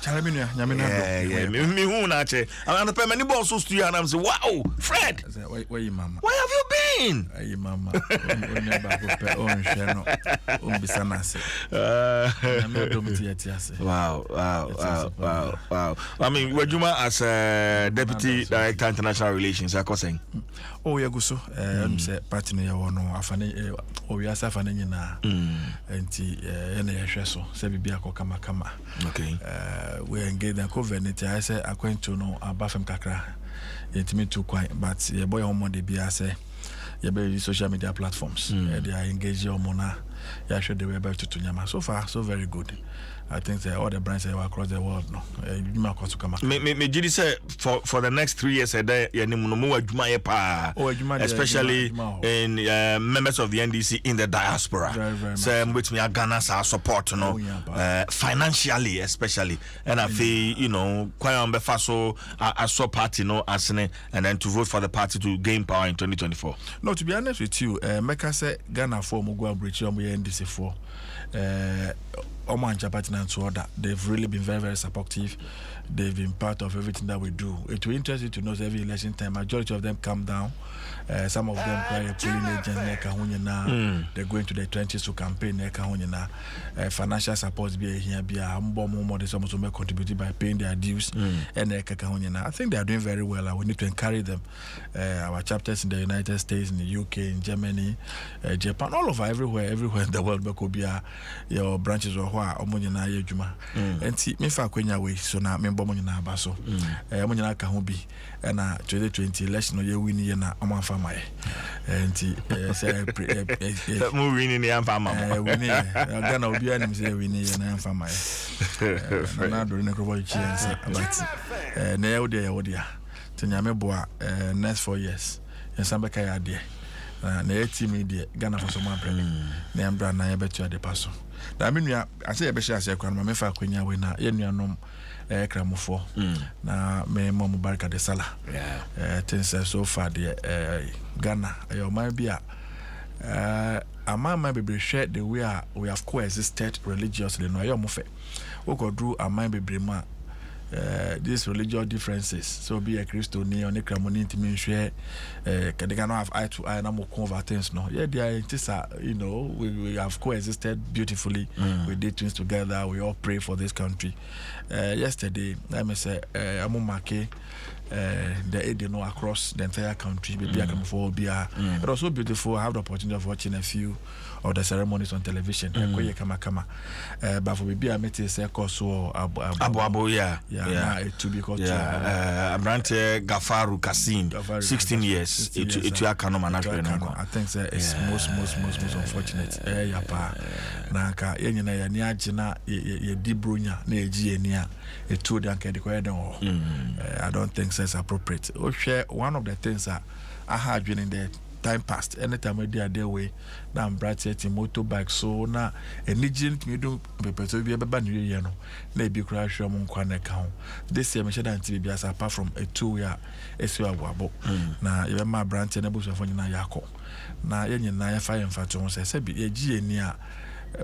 Chalamina, Yamina, me who not. I'm a permanent boss to you, and I'm saying, wow, Fred, where you, Mama? Where have you been? Hey, Mama, Wow. I mean, where you as Deputy Director International Relations, I was saying. Oh, yeah, go so. Say partner, you know, Afane, we are Safane na, and so, Sebia Kama. Okay. We engage the covenant. I say, I going to know about from Kakra. It me too quiet, but your boy on the be I say, your baby social media platforms. They are engaged your mona. Yeah, sure they were able to Tunyama. So far, so very good. I think that all the brands are across the world. No, me say for the next 3 years, especially in members of the NDC in the diaspora. So which me are Ghana's our support, you know, financially especially, and I feel quite on the so I saw party, and then to vote for the party to gain power in 2024. No, to be honest with you, Meka say Ghana for Mugwa Bridge on the NDC for. They've really been very, very supportive. They've been part of everything that we do. It will interest you to know every election time, majority of them come down. Some of them play a polling agent. They're going to the trenches to campaign. Financial support be here, be a more contributed by paying their dues. And I think they are doing very well. We need to encourage them. Our chapters in the United States, in the UK, in Germany, Japan, all over, everywhere in the world, could be your branches or omunyina yejuma enti me fa kwenya we so na me bomo nyina abaso omunyina ka ho bi na 2020 election ye win ye na amamfa maye enti say mu win ni amfa mama win Ghana obi anim say win ye na amfa maye na do ne krobo chi ense but na ye wode ya tenya me boa next 4 years ensambe ka ya de na ye team de Ghana for so ma brand na embra na ye betu ade paso na me nua ase ye be share ase kwan me fa kwenya we na ye nuanom kramofo na me mo Mubaraka de Sala things so far the Ghana your man be amama be share the way we have coexisted religiously no your mo fe we go do amama be ma these religious differences so be a Christian or a Cramoni to share can they cannot have eye to eye no more convertents no they are we have coexisted beautifully. We did things together, we all pray for this country. Yesterday let me say amumake the aid across the entire country maybe I come for it was so beautiful. I have the opportunity of watching a few of the ceremonies on television. But for maybe I met a course so Abu to be called Abrante Gafaru Kasim 16 years it I think that it's most unfortunate nanka yenyina ya ni agina ye dibrunya na eji enia etu de anka de kweden I don't think it's appropriate. One of the things that I had been in the time past anytime I did their way na I'm bright setting motorbike so na enigent me do pepeto bi beba new year no na e bi crash am nkwa na ka ho this year me sheda nti bi as apart from a 2 year esi aboabo na ye ma branch na busu afọ nyina yakọ na ye nyina ya fire mfato se bi ye gi eni a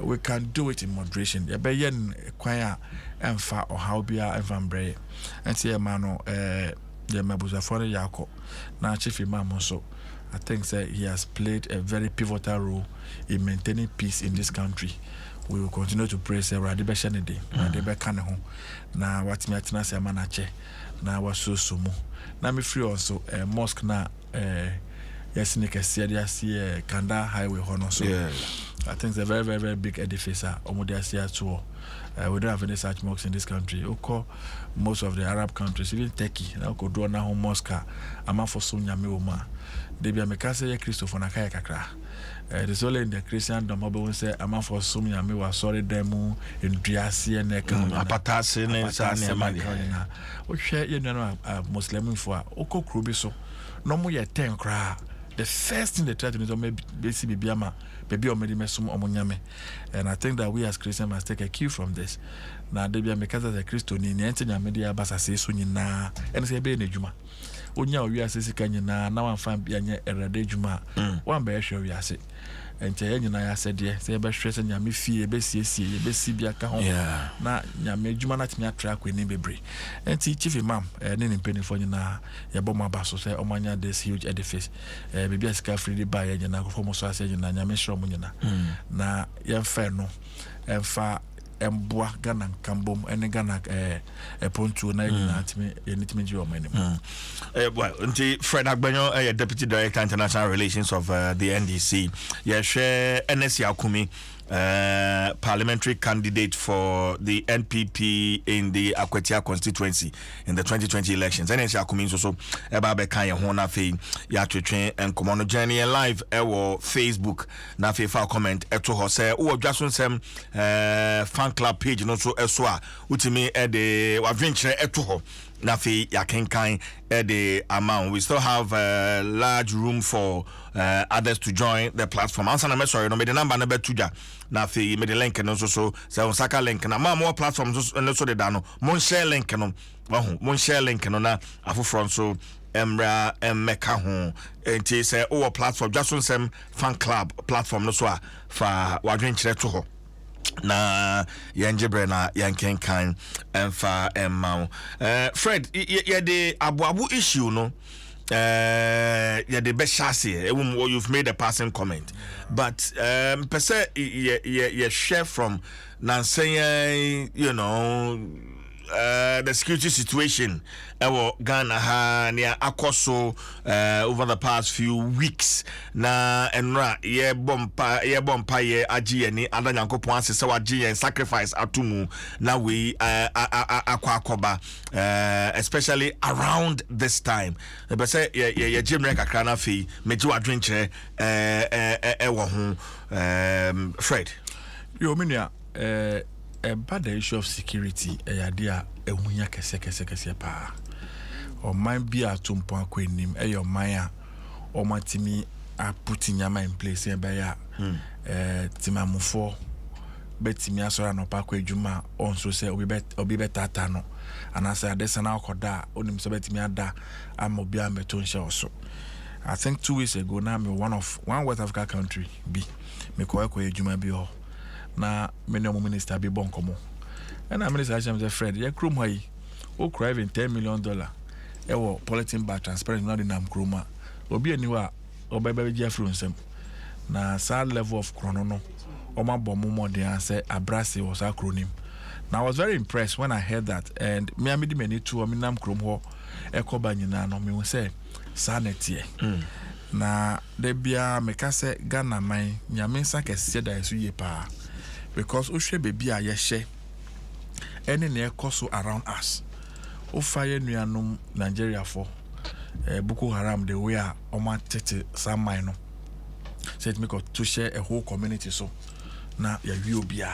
we can do it in moderation. You be yen kwaya emfa or how be a emfambre and see a man the mabuza for yako na chief imam so I think that he has played a very pivotal role in maintaining peace in this country. We will continue to pray say Radibe Shanede Radibe Kaneho na what me atina se manache na waso sumu na me free also mosque na yes nika see Kanda highway hono so I think it's a very, very, very big edifice. We don't have any such mosques in this country. Most of the Arab countries, even Turkey, now could do now mosque. I'm for Sunya Miuma. They be a Mekase Christopher Nakaya Kakra. It is only in the Christian Domobo say, I'm for Sunya Miwa, sorry, demo in Driasi and Nekan, Apatasi, and we share Muslim for Oko Krubiso. No more yet 10 cry. The first thing they try to do is maybe Biama, maybe or maybe Mesum Omonyame. And I think that we as Christians must take a cue from this. Now, they be a because as a Christian in the media basa say Sunina and say Bene Juma. Unya, we are saying, now I'm fine, Bianya, Erade Juma. One bear show we are say. ente ye nyina ya sede se be hwese nyame fie be siesie be si bia ka ho na nyame adwuma na timi atra akwa ni bebre enti chief imam ne ne mpenifo nyina ye bɔ ma baso se omanya this huge edifice bibia sika free ba ye nyina ko mo so ase nyina nyame hwere mo nyina na ye mfa no emfa emboa Ghana kambom ene Ghana pontu na nyina atimi ye nitimi ji o manim well nti Fred Agbenyo Deputy Director International Relations of the NDC ye share NSC Akumi parliamentary candidate for the NPP in the Akwetia constituency in the 2020 elections. NSC Akumi so eba be kan ye ho na fe ya twetwe enkomo no journey live ewo Facebook na fe fa comment eto ho say wo Dwaso Nsem fan club page no so eso a utimi de wadwenkyere eto ho na fe ya kenkan the amount. We still have large room for others to join the platform. Answer na sorry no me the number na betuja na fe me the link no so on saka link na more platforms no so the dano mon share link no mon share link no na afofro so emra emeka ho enti say our platform Dwaso Nsem fan club platform no so a fa wadwenkyere to ho na yanjebre na yankenkan emfa emma Fred ye de abu issue no ye de be chassis you've made a passing comment but per se ye share from Nansen you know the security situation Ghana ha near akoso over the past few weeks na enra ye bompa ye agye ni adanyankopon asese wagye ye sacrifice atumu na we akwakoba especially around this time be say ye jimre kakra na fe meji wadwenkyere ewo ho Fred yo minia about the issue of security idea ehunya kese pa o man bi atumpo akwanim your man o matimi a putting nyama in place e be ya timamufo betimi asora no pa kwa adwuma on so say obi betata no anasa adesa na akoda onim so betimi ada amobi ameto nche oso. I think 2 weeks ago now me one West Africa country be me kwa adwuma bi ho na minimum minister be bon komo and a minister say Fred ye krom hayi o cry even $10 million ewo politin ba transparent na the nam kroma obi aniwa obebe gi afro nsem na sad level of chrono no o ma bom mo de say abrase was acronym. Now I was very impressed when I heard that and me amidi many to o nam krom ho ekoba nyina no me say sanity na de bia me ka say Ghana man nyame nsa kese da esu ye pa because ohwe baby a ye hye any na ekoso around us o fire nuanom Nigeria for Boko Haram the way o ma tete samai no set me ko to share a whole community so na ya wi obia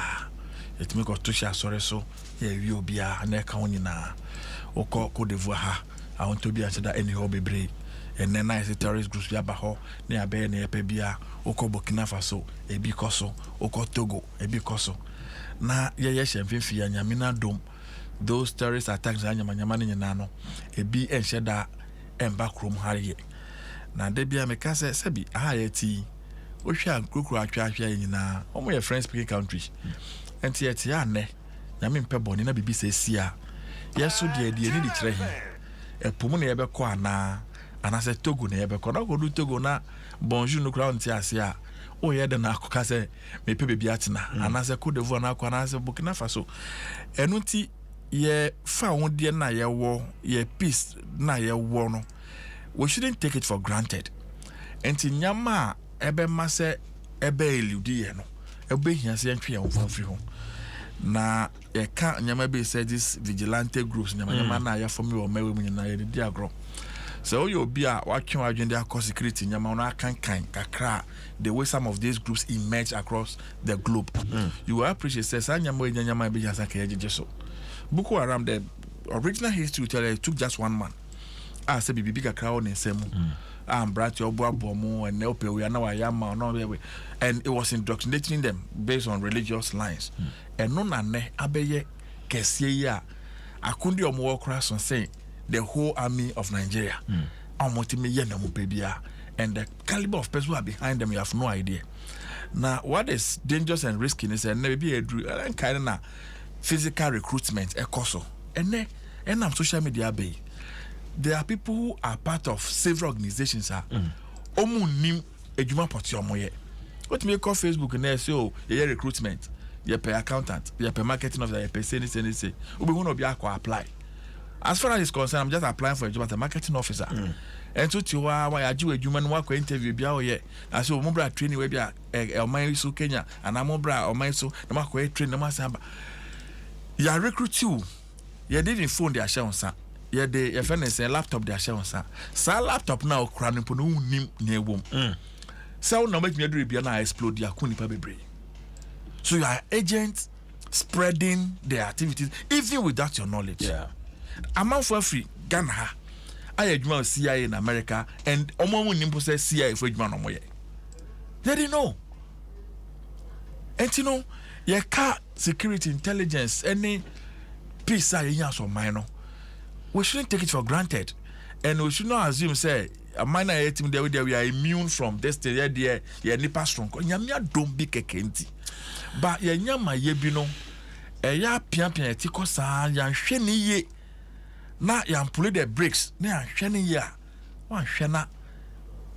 it me ko to share sorry so ya wi obia na ka wonyina o ko devoir ha I want to be at that any hobby break and then I say terrorist groups ya ba ho na ya be na ya pa bia o ko Burkina Faso e bi koso o ko Togo e bi koso na ye hemfefi ya nyame na dom those terrorist attacks anyama ne nyina no e bi enhye da emba krom hariye na de bia me ka se bi aha ye ti o hwa krokro atwa ye nyina o mo ye French speaking countries enti ye ti ya ne nyame mpe boni na bibi se sia yeso de ni di kire he epomu na ye be ko anase Togo na ye be ko na ko du Togo na bonjour no crown ti asia o ye de na akoka se me pe bebi atina anase Cote d'Ivoire na akwa anase Burkina Faso enunti ye fa won de na ye wo ye peace na ye wo no we shouldn't take it for granted enti nyama ebe ma se ebe eludi ye no ebe hia se ntwe ye wo fanfiri ho na ye ka nyama be say this vigilante groups nyama na ya for me o mewe mu na ye di agro so you be a watching agenda across security nyama na kan kakra the way some of these groups emerge across the globe you will appreciate say nyama be just like so Boko Haram the original history tell it took just one man say bibi kakra on nsem brought your bomo and help we are now ayama no and it was indoctrinating them based on religious lines and no na ne abeye kese ya akundi omo okra say the whole army of Nigeria and the caliber of people who are behind them you have no idea Now, what is dangerous and risky is maybe a kind of physical recruitment, a coso, and I'm social media bay. There are people who are part of several organizations. Nim ejuma poti omoye. What me call Facebook and say oh ye recruitment, ye pay accountant, ye pay marketing officer, ye pay say. Obi who no be apply. As far as it's concerned, I'm just applying for a job as a marketing officer. And so tiwa why aju ejuma no wa interview bia oye. I say mo bra training we bia o so Kenya and am bra o so na ma ko train na ma samba. Ya recruit you. Ye didn't phone their share on sa. Yeah, your friend is a laptop they are showing, sir. Sa laptop now crying for no nim near womb. So now make me do it na explode your kunipa bebre. So you are agents spreading their activities even without your knowledge. Yeah. Amount for free Ghana. I admire CIA in America and omo nimpo say CIA for admire no more. They didn't know. And you know, your car security intelligence any peace are in so minor. We shouldn't take it for granted, and we should not assume say a minor team there we are immune from this there nipa strong. Nyamia don't be kekenti, but ya nyama ye bino ya pian etiko sa ya hwe ni ye na ya pull the brakes na ya hwe ni ye wan hwe na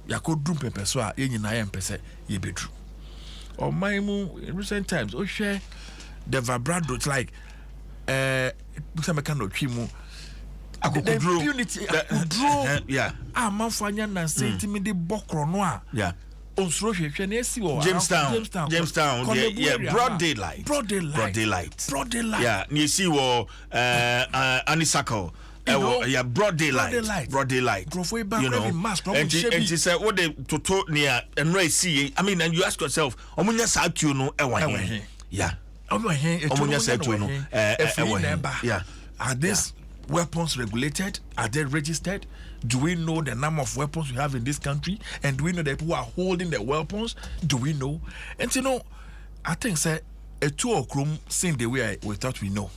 ya ko drum pepe so a ye nyina ye mpese ye bedru. O maimu in recent times o share the vibrato like some kind of chimu. The impunity, yeah. Manfanya na sentiment de bokro no yeah. Jamestown, yeah, broad daylight. Yeah, you see what Anisako. Yeah, broad daylight. You know, and she said, "What they to near and right see." I mean, and you ask yourself, "Omunya sa tu no yeah, omunya sa tu no yeah, are this weapons regulated? Are they registered? Do we know the number of weapons we have in this country? And do we know the people who are holding the weapons? Do we know? And you know, I think say a two or chrome seeing the way we thought we know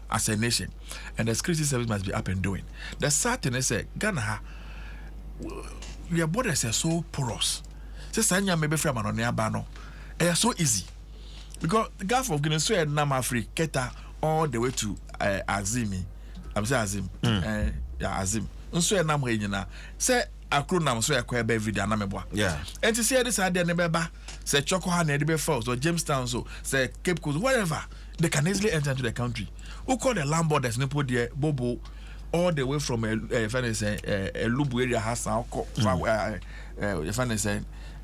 as a nation, and the security service must be up and doing. The sad thing is Ghana, your borders are so porous. Say Sanya maybe from an bano, they are so easy because the Gulf of Guinea, so Nam Africa, Keta all the way to Azimi. I'm saying Azim, Azim. Nso enam ha nyina say akro nam so yakwa ba video na meboa yeah and to see this idea never ba say choko ha na be falls or Jamestown so say Cape Coast wherever they can easily enter into the country. Who call the landborders no put there bobo all the way from Lubu area has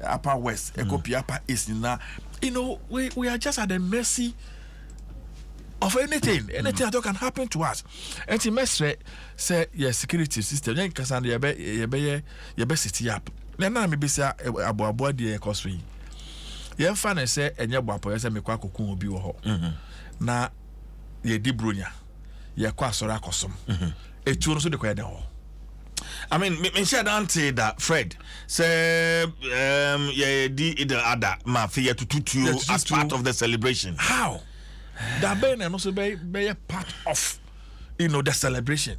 upper west Ekopi upper east na you know we are just at the mercy of anything that can happen to us. And the mestre say your security system you can your be city up. Then na me be say abo the costry. Ye fa na say enye boapo say me kwa kokun obi wo ho. Na ye di bronya. Ye kwa asora akosom. Etu no so de kwa de ho. I mean, me share that Fred say yeah the other ma fear to tutu as part of the celebration. How? That be and also be part of the celebration.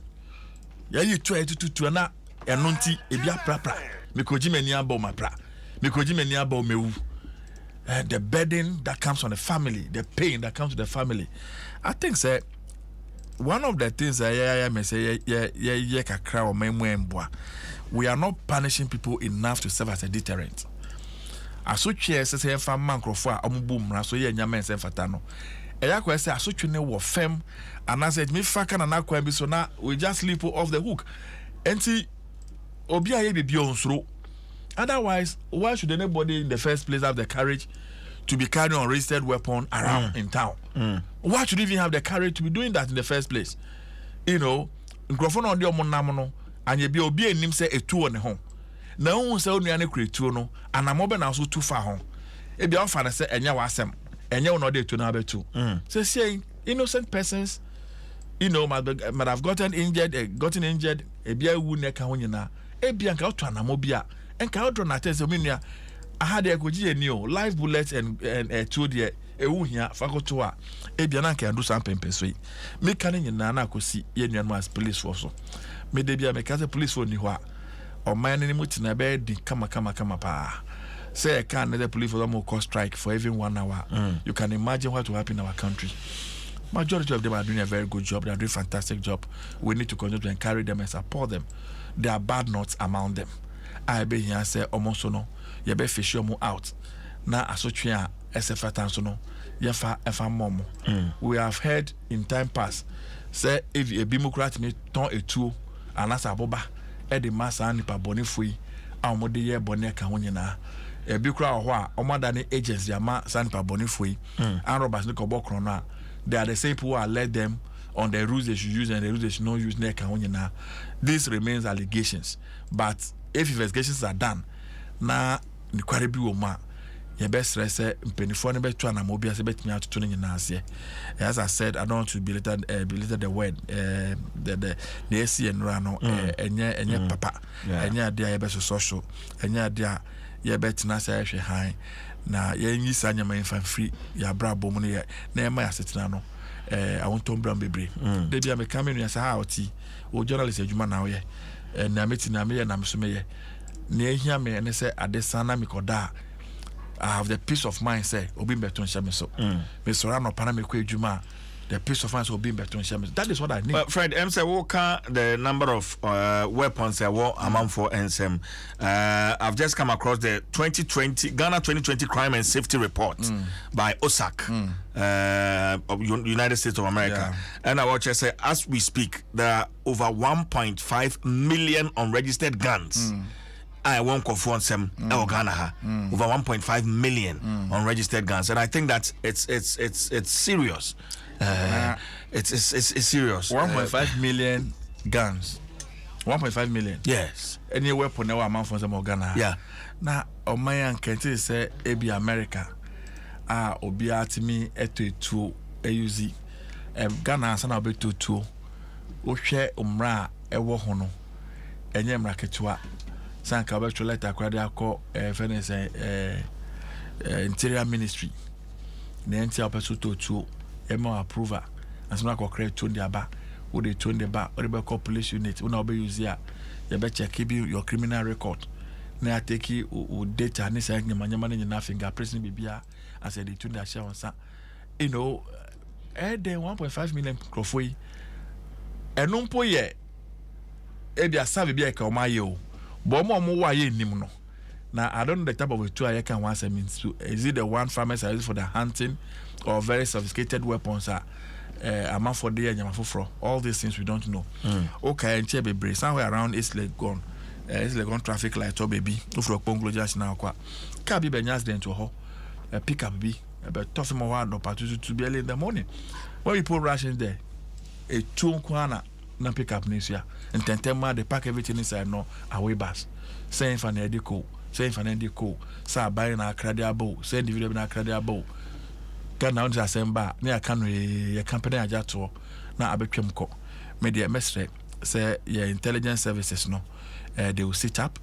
Yeah, you try to na enunti ebia prapra. Mikoji meni aba ma pra. Mikoji meni aba mewu. The burden that comes on the family, the pain that comes to the family. I think say one of the things we are not punishing people enough to serve as a deterrent. Asoche say fa mankrofo a omubu mra so ye nyama ense fata no. Eya kwa say asotwe ne wo fem and I said me faka na nakwa bi so na we just sleep off the hook. Enti obi aye bibi onsuro. Otherwise, why should anybody in the first place have the courage to be carrying a registered weapon around in town? Why should you even have the courage to be doing that in the first place? You know, nkrofo na odi omonam no anye bi obi enim say etu on ho. Na ohun say onuane kretu no anamobe na so too far ho. E bi ofa na say enya wasem. Enya no dey to na betu. So saying innocent persons might have gotten injured, e bia wu ne ka ho nyina. E bia nka oto anamobia. Enka odro na tese minua ahade ekoji eni o live bullets and to the ewu hia fakoto a e bia na nka ndo Mpensenpensenmu yi me kan nyina na akosi ye nuanu as police force me de bia me ka police for ni ho a o man ni mutina be di kama pa say I can't let the police for them will cause strike for even 1 hour. You can imagine what will happen in our country. Majority of them are doing a very good job. They are doing a fantastic job. We need to continue to encourage them and support them. There are bad notes among them. I be here say almost no. You be fish you out. Na asotria SFA tansono. Yefa efa momo. We have heard in time past say if a Democrat may turn a tool and as a boba the massa nipa boni free amode ye boni ka honyina e bi kura ho a omadane agents ama sanpa boni free and robbers no kobo krona. They are the same people who are led them on the rules they should use and the rules they should not use. This remains allegations, but if investigations are done na the query be woma your best stress Mpensenpensenmu be to na mobia se betimi atoto nyina ase. As I said, I don't want to belittle the word the ACN rano enye papa enye dia ye be social enye dia ye betina se hwe han na yenyi sanya man fan free ya bra bom no ye na e ma asetina no I want to bram bebre de bia me come no say how oti o journalist adwuma na wo ye na metina me ye na me so me ye na ehia me ne say adesana me koda I have the peace of mind say obi beton shame so me so ran up na me ko adwuma the peace of mind so obi beton shame. That is what I need. Fred, say what the number of weapons what amount for Nsem. I've just come across the 2020 Ghana 2020 Crime and Safety Report by OSAC of United States of America. And I watch say as we speak there are over 1.5 million unregistered guns. I won't confront them Ghana over 1.5 million unregistered guns, and I think that it's serious. It's serious. 1.5 million guns. 1.5 million. Yes. Any weapon now amount from some Ghana. Yeah. Now, on my uncle say ebi America. Obi atimi eto AUZ. Ghana sana obi to. O share umra ewo hono. Enye mra ketua. Sanka obi letter akwade akọ interior ministry. Na entia opeso to emo approval. As na create to the aba. Wo dey to the ba, or be call police unit. Una obi use ya. You be check your criminal record. Na take you data ni say nyama na fingerprint ni bibia as they to the share on sa. You know, then 1.5 million crofoi. Eno mpo ye e bia serve bia ka o ma ye o. But mo wa ye nim no. Now I don't know the type of a tool I can once means to. Is it the one farmers are used for the hunting or very sophisticated weapons amount for the and all these things we don't know. Okay, and chebe brace somewhere around East Legon. East Legon traffic light or baby. If you ponglo just now kwa. Can be benyas then to ho. Pick up be about tough more hard no to be early in the morning. When we put rations there, a two kwana na pick up nesia. And tentema they pack everything inside no away bus. Saying for Nediko. Saying for Nediko. Sa buying a credible. Saying the video na credible. Can now just assemble. Near a company a jato. Na abekemko. Media mestre. Say your intelligence services no. They will sit up.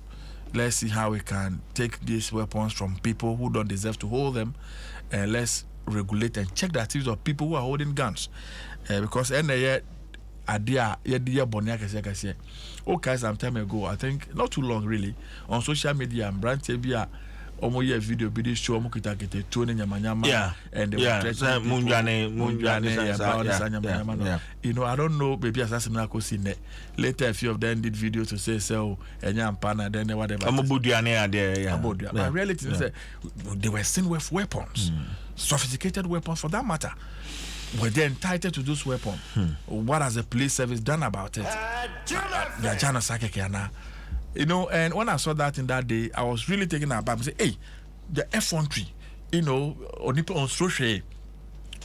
Let's see how we can take these weapons from people who don't deserve to hold them. Let's regulate and check the activities of people who are holding guns. Because idea okay, some time ago, I think not too long really, on social media and brand TV video show mukita tune nyama and they you know, I don't know, maybe assassin na later a few of them did videos to say so and then whatever. But reality is that they were seen with weapons, sophisticated weapons for that matter. Were they entitled to those weapons? What has the police service done about it? You know, and when I saw that in that day, I was really taken aback. I said, hey, the F13, you know, on social,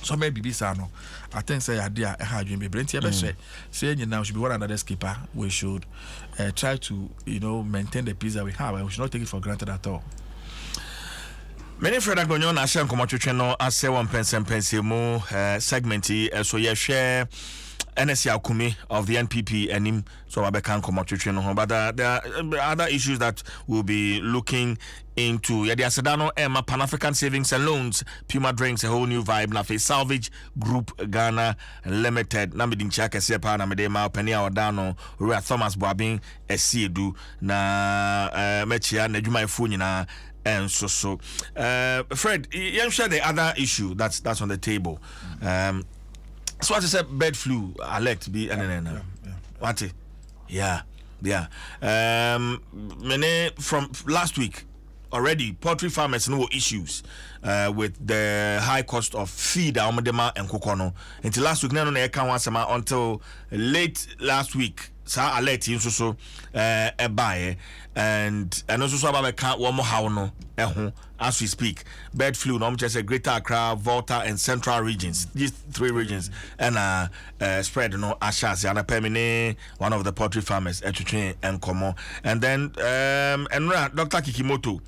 so maybe Bisano. I think say idea I had you be brain saying you now should be one another skipper. We should try to, you know, maintain the peace that we have. We should not take it for granted at all. Many Fred Agonyo na share nkomo no ase won Mpensenpensenmu segment so ye share NSC Akumi of the NPP and him so abeka nkomo no but there are other issues that we'll be looking into. Yeah, the Asedano Emma Pan-African Savings and Loans Puma Drinks a whole new vibe na face Salvage Group Ghana Limited na me din chaka se pa na me de ma pani awdano Roy Thomas Boabin esiedu na mechia na dwumaifo nyina and so Fred, you share the other issue that's on the table. So what I said, bird flu alert be what? Yeah. Many from last week already, poultry farmers know issues with the high cost of feed and kokono. Until last week, until late last week. Sa alert yin so buy and also so about can't one more how no as we speak. Bird flu no just a Greater Accra, Volta and Central regions, these three regions, and spread no ashas and a permanent one of the poultry farmers at train and come and then and Dr. Kikimoto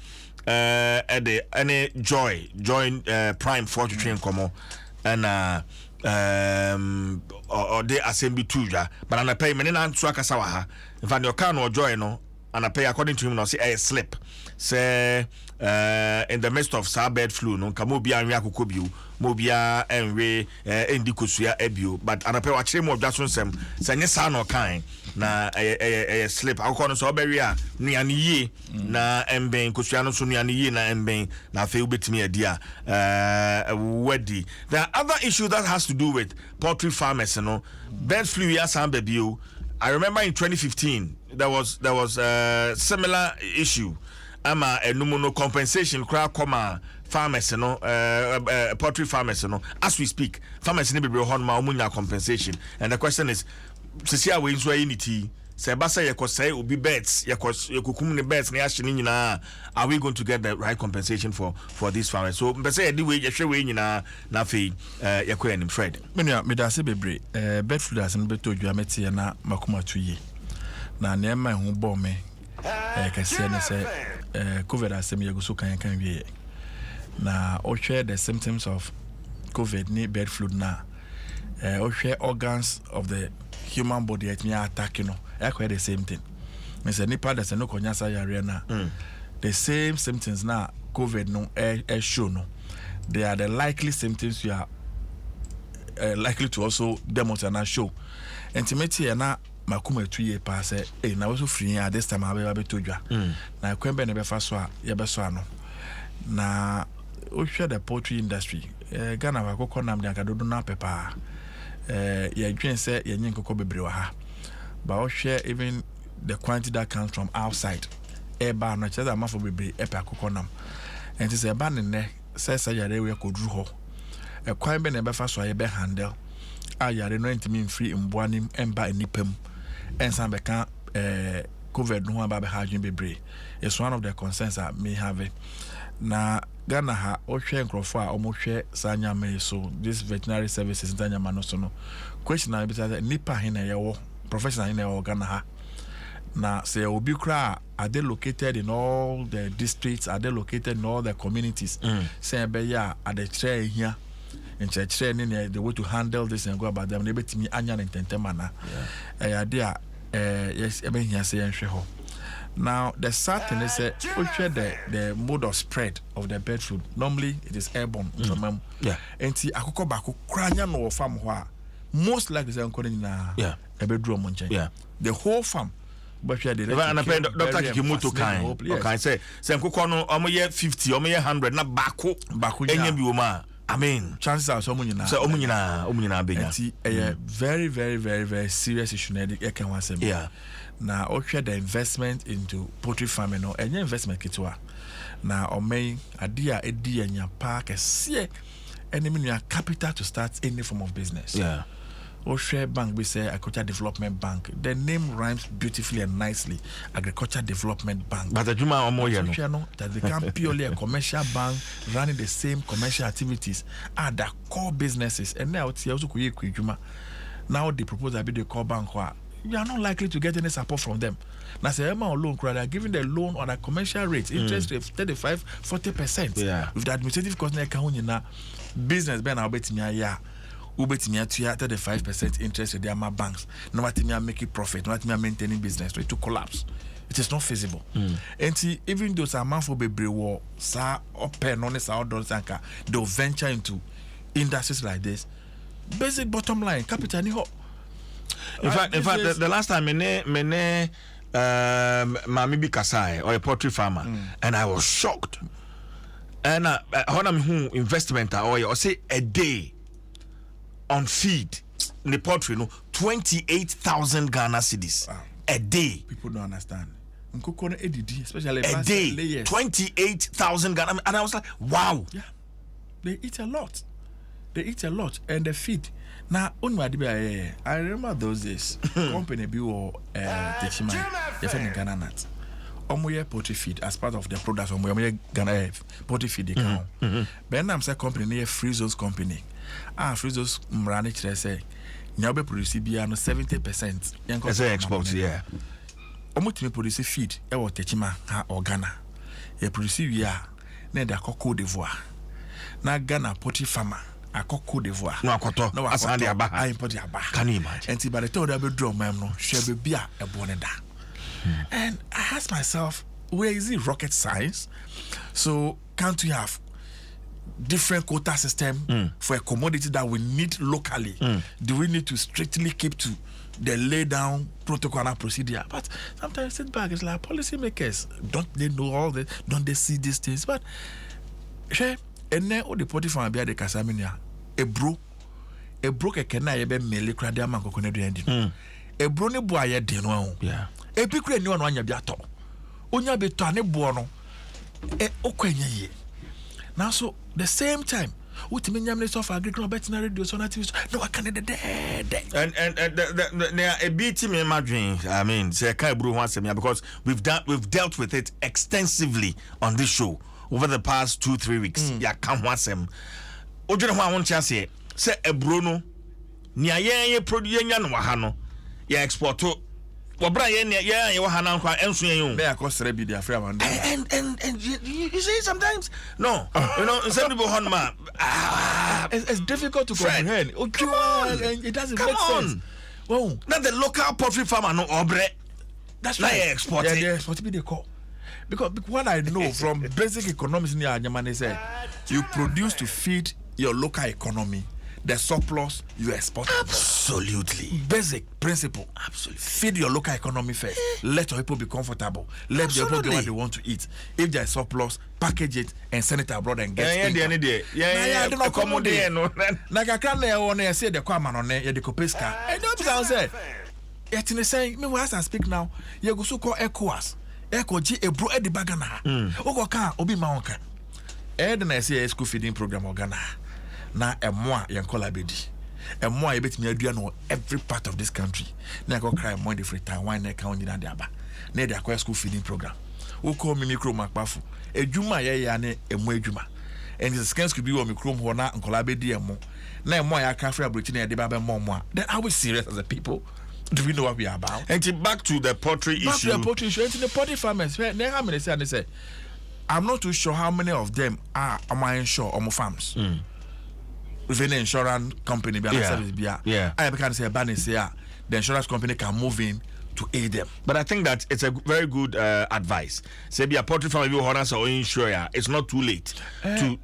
at the any join prime for train come and or they assembly too, but an pay many and swakasawa. In fact, your can or joy no, and I pay according to him, no say a slip. Say in the midst of bird flu, no Kamobia and Yakukobu, Mobia and Ray Indikusia Ebu, but and I pay watch him of Dwaso Nsem, say Nissan or kind. Na a slip. I'll call us all barrier near ye na Mben Kusiano Sunia na Mben na fail bit me a dear weddy. There are other issues that has to do with poultry farmers, you know. Bird flu, yes, and baby. I remember in 2015 there was a similar issue. Ama a no compensation crowd comma farmers, you know, poultry farmers, you know. As we speak, farmers need to be on my compensation. And the question is, Cecilia we nso unity say basa say will be bets yakukum the bets na yahye nyina, are we going to get the right compensation for these farmers? So say the way you share we nyina na fe yakọ anim Fred me da se bebre bird flu as no beto dwamete na makoma tuye na na ema hu bo me kase ne say covid asem yeguso kan wie na o share the symptoms of covid ni bird flu na o share organs of the human body at me attack, you know, quite the same thing. Mr. Nipa that's no konyasa yare na. The same symptoms now COVID no show no. They are the likely symptoms you are likely to also demonstrate and show. Intimate na makuma 2 years pass na also free at this time I be to you. Na kwembe ne be fa so a ye be so ano. Na o share the poultry industry. Ghana wa kokọ nam de akadodo na pepa. You can say you need to but I'll share even the quantity that comes from outside. Eba no cheza amafo bebre epa kokonam. And it's a ban in there says yare we could draw. A quite be never fast so be handle. Yare no intimi free in boanim emba nipem. And some becan covered no about hajin bebre. It's one of the concerns that may have it. Na Ghana ha o hwe nkrofo a omo hwe sanya me so this veterinary services ntanya manoso no question na be say nipa he na yewo professional he na yewo Ghana ha na say obi kra are they located in all the districts, are they located in all the communities say be ya at the tray here in church training the way to handle this and go about them nebetimi anya ntentema na yes ebe here say enhwe ho. Now the sad thing is the mode of spread of the bird flu. Normally it is airborne. And see akoko bako kranya no farm ho most likely say onko na a bedroom monche. The whole farm. But the Dr. Kikimoto kan say nkoko no omo ye 50 omo ye 100 na bako enye bi wo ma. I mean chances are so munyina benya. See a very very very very serious issue na e kan wan say. Na share the investment into poultry farming no any investment kitwa na omei adia edi anya park ese enemy no capital to start any form of business. Share bank we say agriculture development bank, the name rhymes beautifully and nicely, agriculture development bank, but the juma no that become purely a commercial bank running the same commercial activities are the core businesses. And now it's also juma now the proposal be the core bank you are not likely to get any support from them. Now say loan they are giving the loan on a commercial rate, interest rate 35-40%. With the administrative cost na business ben ubetimi ubetimi atuya 35% interest with their banks. No matter me making profit, no matter me maintaining business rate to collapse. It is not feasible. And see, even those amount for bebre war sa open on this outdoors anka they'll venture into industries like this. Basic bottom line, capital ni ho. In fact, the last time mene Mami bi Kasai or a poultry farmer, and I was shocked. And when I'm who investment or say a day on feed in the poultry, 28,000 Ghana cedis a day. People don't understand. Especially a day, 28,000 Ghana, and I was like, wow. Yeah, they eat a lot. And the feed. Now, I remember those days. Company be or Techima, the friend Ghana Nat. Omoye poultry feed as part of the products. Omoye Ghana poultry feed. Ben I'm say company near Frizo's company. Frizo's Mrani say, Nyabe produce biano 70%. As exports, yeah. Omo produce feed. Ewo Techima ha or Ghana. Ye produce ya. Ne da Cote d'Ivoire. Na Ghana poultry farmer. Cote d'Ivoire. No akoto. No asandi aba. I import the aba. Can you imagine? And by the time I be draw ma'am no, she be a boneda. And I asked myself, where is it rocket science? So can't we have different quota system for a commodity that we need locally? Do we need to strictly keep to the lay down protocol and procedure? But sometimes sit back, it's like policymakers, don't they know all this? Don't they see these things? But and then all the party from Abia de Casaminia, a broke a canna be mele cradia manco conedi. A brony boy dino. Yeah. A big new one ya biato. Unya be tane buono. E okwenye. Now so the same time, Utiminyam of agricultural veterinary sonatives. No, I can't dead. And there are a bit in my dreams. I mean, say Kaibru wants me because we've dealt with it extensively on this show over the past 2-3 weeks. Yeah, come once him. Ojuna wa won chance say ebro ni ayen produce nya no wahano ya export to wobra ye wahana kwa enso yen be akosere bi dia free am and you say sometimes no you know some people hon ma it's difficult to comprehend. And it doesn't make sense. Well, not the local poultry farmer no obre. That's right. Export it. Yeah, export be the call. Because what I know from basic economics in Yamane said, you produce to feed your local economy. The surplus you export. Absolutely. Basic principle. Absolutely. Feed your local economy first. Let your people be comfortable. Let your people get what they want to eat. If there's surplus, package it and send it abroad and get it. Yeah. Don't accommodate. Like I can't say the Kwaman on there, the Copisca. And don't say, yet in the saying, me as I speak now, you go so called ECOWAS. Echo G a bro Eddie Bagana. Ogoka, Obi Maonka. Eden I say a school feeding program or Ghana. Na a moi yankola bedi. A moi a bit me aduano every part of this country. Na go cry more free Taiwan na county na diaba. Na the acquire school feeding program. Who call me micro macbafu. A juma ya ne a mo juma. And the scans could be on micro hona and colabedi a mo. Na moi a cafe abroaching a debaba more. Then are we serious as a people? Do we know what we are about? And back to the poultry issue. Back to the poultry issue. And the poultry farmers, how many say, I'm not too sure how many of them are my insurance on my farms. With an insurance company, yeah. I can say, the insurance company can move in to aid them. But I think that it's a very good advice. Say, be a poultry farmer, you honor or insurer. It's not too late to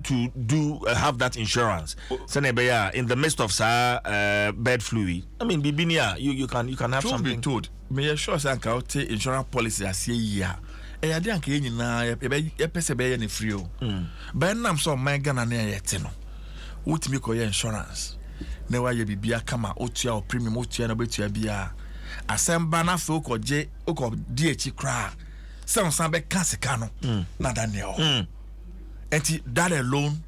do have that insurance. In the midst of bird flu, I mean, Bibinia, you can have Truth something. Be told, may I sure say take insurance policy as a year. I didn't get any pese any free. But I'm so my Ghana near yet. What make your insurance? Never you be a kama otia or premium otia no betu bia. Asembana folk or J or DH cry. Some be cancer na Daniel. And that alone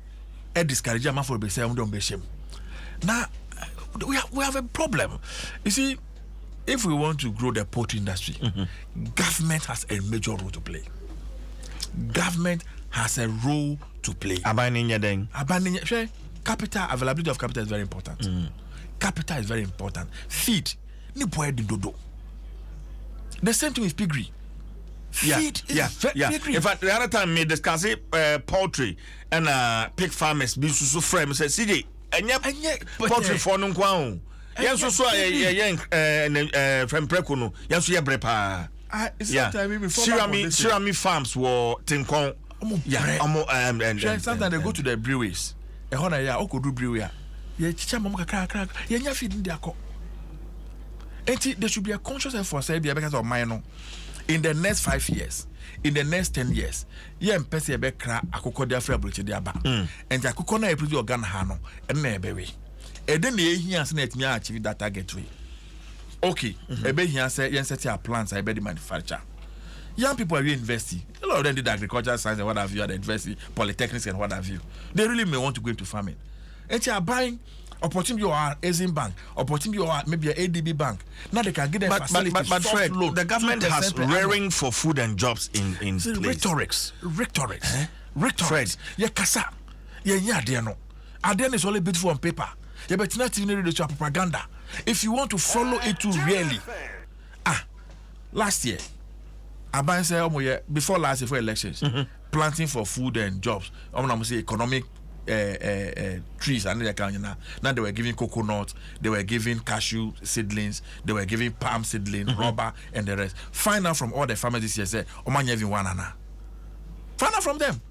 a discourage man for be say don't be shame. Now we have a problem. You see, if we want to grow the poultry industry, government has a major role to play. Government has a role to play. Abandoning capital, availability of capital is very important. Capital is very important. Feed. The same thing with piggery. Feed piggery. In fact, the other time we discussed poultry and pig farmers be so frame say CJ and poultry for no kwao. Yes, so from Prekono. Yes, we are brepa. Sirami farms were Tinkon. And sometimes they go to the breweries. A honor ya oko do brewery. Ye chicha mama crack. Ye nya feed in their co. And there should be a conscious effort say because of minor in the next 5 years, in the next 10 years. Yeah, mpese be kra akoko dia fra broche dia ba. And the akoko na epredi organ ha no and na ebewe. E den na ehia se na etimi achieve that target we. Okay, ebe hia say yen set your plans I be the manufacture. Young people are reinvesting. A lot of them did agricultural science and what have you, at the university, polytechnics and what have you. They really may want to go into farming. And they are buying opportunity or Asian bank, opportunity or maybe an ADB bank. Now they can get them facilities. But Fred, the government has rearing for food and jobs in place. Rhetorics. Fred, yeah, kasa. Yeah, Adiano. Adiano is only beautiful on paper. Yeah, but not even ready to propaganda. If you want to follow it too really. Last year, Aban say before last year for elections, planting for food and jobs. I'm gonna say economic trees and now they were giving coconut, they were giving cashew seedlings, they were giving palm seedling, rubber and the rest. Find out from all the farmers this year say, even one ana. Find out from them.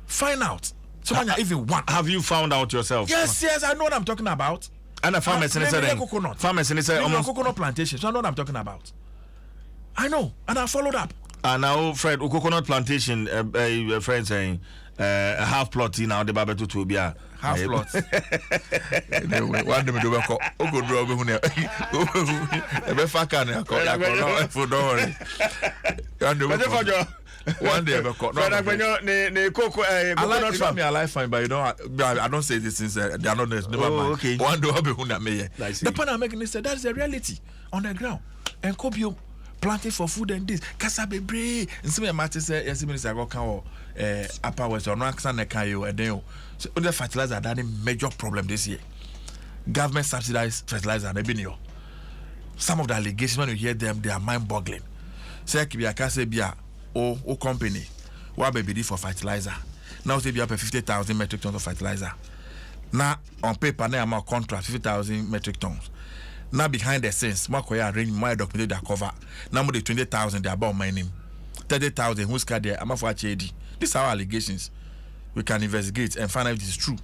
Find out. Someone even one. Have you found out yourself? Yes, I know what I'm talking about. And the farmers in coconut. Farmers in almost coconut plantation. So I know what I'm talking about. I know, and I followed up. And now, Fred, coconut plantation, a friend saying, a half plot in our debate to be a half plot. Anyway, one day we do go draw over here. One day I like fine, but you know, I don't say this since they are not never mind. Okay. One day I'll be the point I'm making is that is the reality on the ground. And Kobio planting for food and this Kasabe Bre and some matters say yes minutes ago can upper west or Ranks and Kayo and then so the fertilizer that a major problem this year. Government subsidized fertilizer and some of the allegations when you hear them they are mind boggling. Say Kibia Kasebia or company what baby for fertilizer. Now say be up 50,000 metric tons of fertilizer. Now on paper now my contract 50,000 metric tons. Now behind the scenes, Makoya arrange my document that cover. Now more than 20,000 they are about my name. 30,000 who's car there, I'm for HAD. These are allegations. We can investigate and find out if it is true.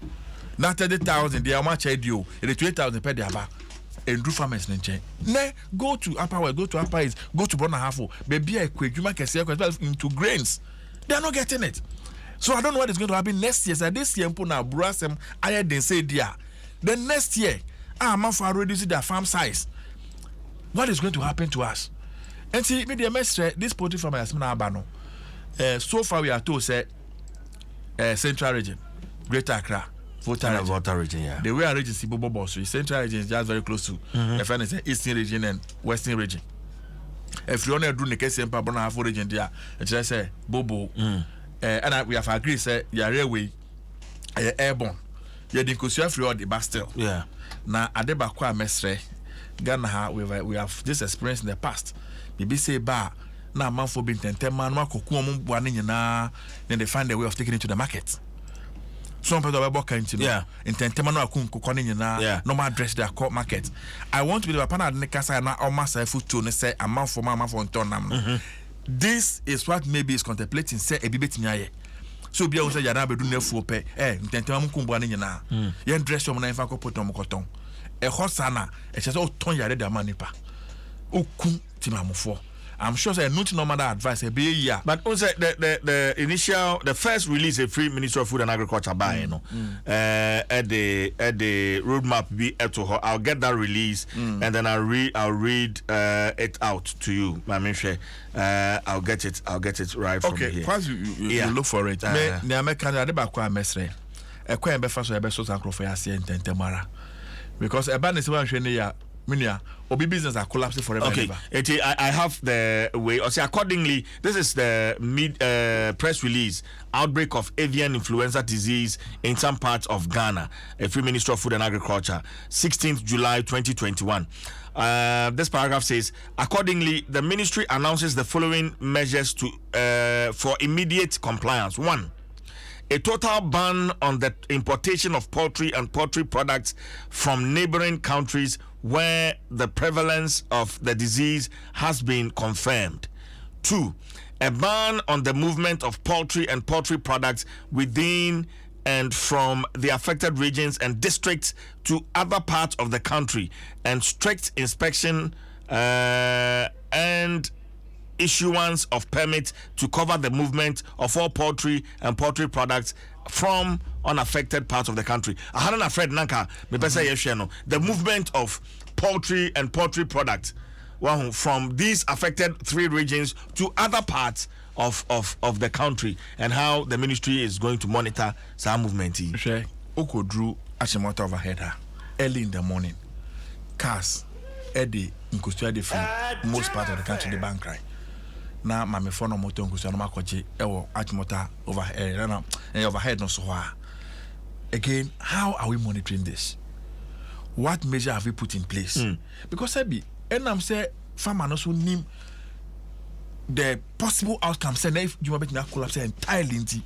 Now 30,000 they are much HAD, the 20,000 per day about. And do farmers ne go to Upper West, go to Upper East, go to Bona Hafo, baby I quit, you might say into grains. They are not getting it. So I don't know what is going to happen next year. So this year Mpuna Brasem I didn't say dear. Then next year man for reducing their farm size. What is going to happen to us? And see, me the message this poultry farmer has been abano. So far we are told say Central Region, Greater Accra, Volta region, yeah. The way our region is Bobo, so Central Region is just very close to the Eastern Region and Western Region. If you want to do the case in Pabona region there, it's just say Bobo. And we have agreed say your railway airborne. You didn't consider free all the Bastille. Yeah. Now, Adebakwa Mestre, Ghana, we have this experience in the past. Maybe say, ba, now man for being 10 man, then they find a way of taking it to the market. Some people are working in 10 man, normal address their court market. I want to be the partner of the Casa and almost a foot to say a month for my for turn. This is what maybe is contemplating, say a bit nyaye. So be also yana be do ne fu pe ntentema mkumbu ani nyina ye dress yo na fa ko potom koton e hosana e chese o ton yare da manipa okun timamofo. I'm sure say not normal advice be year. But also the first release a free Minister of Food and Agriculture by at the roadmap be to her. I'll get that release and then I'll read it out to you. I'll get it right from here. Okay, once you look for it. Me American adebakwa mesre. Ekwa be fa so be so sankro for yase ententemara. Because eba ne se wan hwe ne ya Minia, Obi business are collapsing forever. Okay, I have the way. Also, accordingly, this is the press release: outbreak of avian influenza disease in some parts of Ghana. A Free Minister of Food and Agriculture, 16th July 2021. This paragraph says, accordingly, the ministry announces the following measures for immediate compliance. 1. A total ban on the importation of poultry and poultry products from neighboring countries where the prevalence of the disease has been confirmed. 2. A ban on the movement of poultry and poultry products within and from the affected regions and districts to other parts of the country, and strict inspection and issuance of permits to cover the movement of all poultry and poultry products from unaffected parts of the country. I hadn't afraid Nanka, the movement of poultry and poultry products from these affected 3 regions to other parts of the country, and how the ministry is going to monitor some movement. Drew Ashimota overhead her early in the morning. Cars Eddie Nkustua from most part of the country the bank cry. Now my phone no motor Nkustua no makoje ewo Ashimota overhead no so. Again, how are we monitoring this? What measure have we put in place? Because and I'm say farmer no so name the possible outcome. Say if you want to collapse entirely into,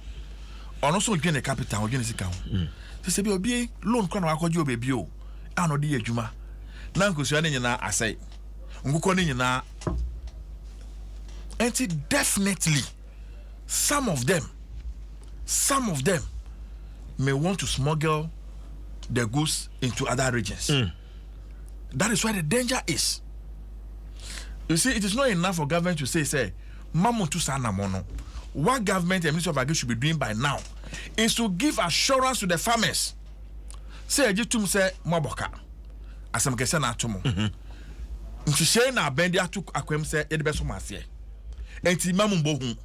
or also join the capital or join the account. Say be obi loan kwa na wakoji obebi o. Ano di ejuma. Na nkosu ane nyina asai. Nguko ne nyina. And definitely some of them may want to smuggle the goods into other regions. That is why the danger is. You see, it is not enough for government to say, Mamutu sana mono. What government and Ministry of Agriculture should be doing by now is to give assurance to the farmers. Say, Jitum say, Maboka. Asam kese na atomo. Mshishe na bendi atu akwem se, yedebeso masye. Enti mamu mbohu.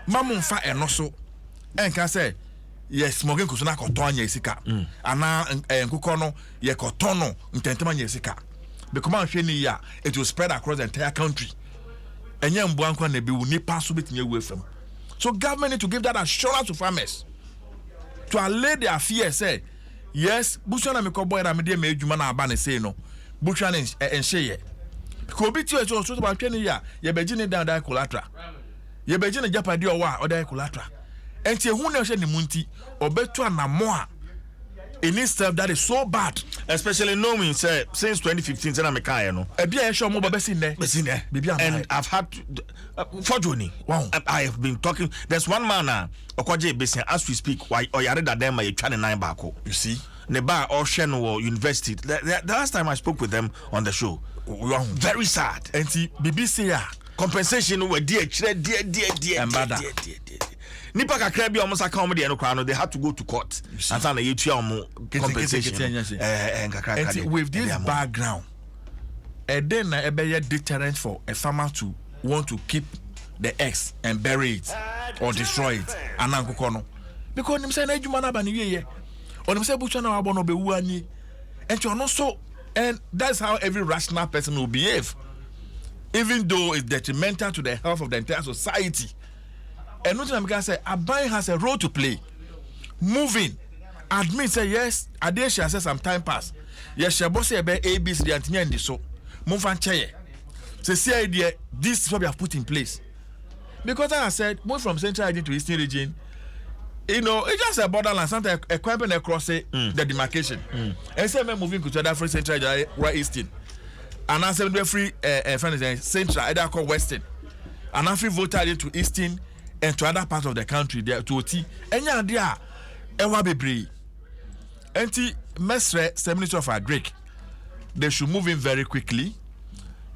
Mamu mfa enoso. Enka say, yes, smoking kusuna kotonya isika. Ana nkukono, ye kotono, ntentema nyesika. Because it will spread across the entire country. And young Blanco and be will need pass bit away from. So government need to give that assurance to farmers to allay their fear. Say yes, Bushana me boy and media made Jumana Abane say no. Bushana and Shea. Because bit you also about 20 years, ye begin down there collateral. Ye begin a Japadi or there collateral. And say who knows any munti or better and more. In this stuff that is so bad, especially knowing since 2015 and I've had for Johnny. Wow, I have been talking. There's one man Okwaje Basin as we speak. Why or yare that them my 29 back. You see, Neba or Shenwo University. The last time I spoke with them on the show, very sad. And see BBC compensation were dear and bad. Nipa kakra bi almost accommodate no crowd, they had to go to court and say na yetua omo compensation and with this background then na be deterrent for a farmer to want to keep the eggs and bury it or destroy it anankoko no because him say na adwuma na ba ne wiye onim say bucha na wabo no be wu ani and you know so, and that's how every rational person will behave, even though it's detrimental to the health of the entire society. And nothing I'm gonna say, Abai has a role to play. Moving, admit say yes, Adesha says some time pass. Yes, she boss say about ABC the Antinia and so move and chair. Say see idea, this is what we have put in place. Because as I said, move from central region to eastern region, you know, it's just a borderline, something a cramping across the demarcation. And say moving to the free central right eastern. And I said free central, either called western. And I free voter to eastern and to other parts of the country there to OT. And yeah, there, ewa bebre. Enti mesre Ministry of Agric. They should move in very quickly.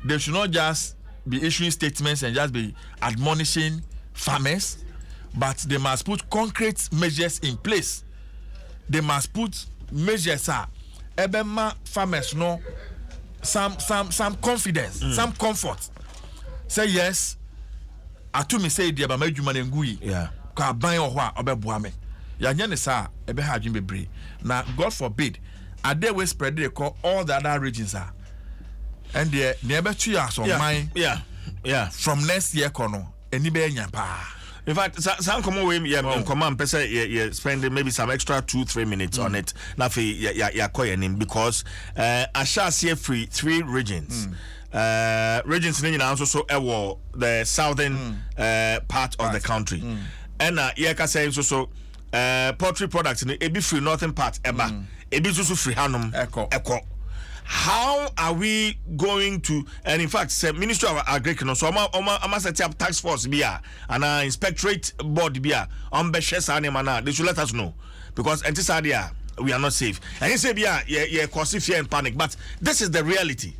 They should not just be issuing statements and just be admonishing farmers, but they must put concrete measures in place. They must put measures ebema farmers no some confidence, some comfort. Say yes. Atu me say dia ba madwuma na ngui ka ban ohwa obeboa me ya nya ne sa ebe ha adwin bebre na god forbid ade we spread they call all the other regions and the ebe tu ya so man from next year kono eni be nya pa. In fact, some come away, command spending maybe some extra 2-3 minutes on it. Now, because I shall see three regions. Regions in also the southern part of the country. And Yaka says also poultry products in the free northern part, Eba, Ebi free Hanum, Echo. how are we going to, and in fact, say Ministry of Agriculture, so I'm set up task force bia and inspectorate board bia on they should let us know, because we are not safe. And you say yeah, cause fear and panic, but this is the reality.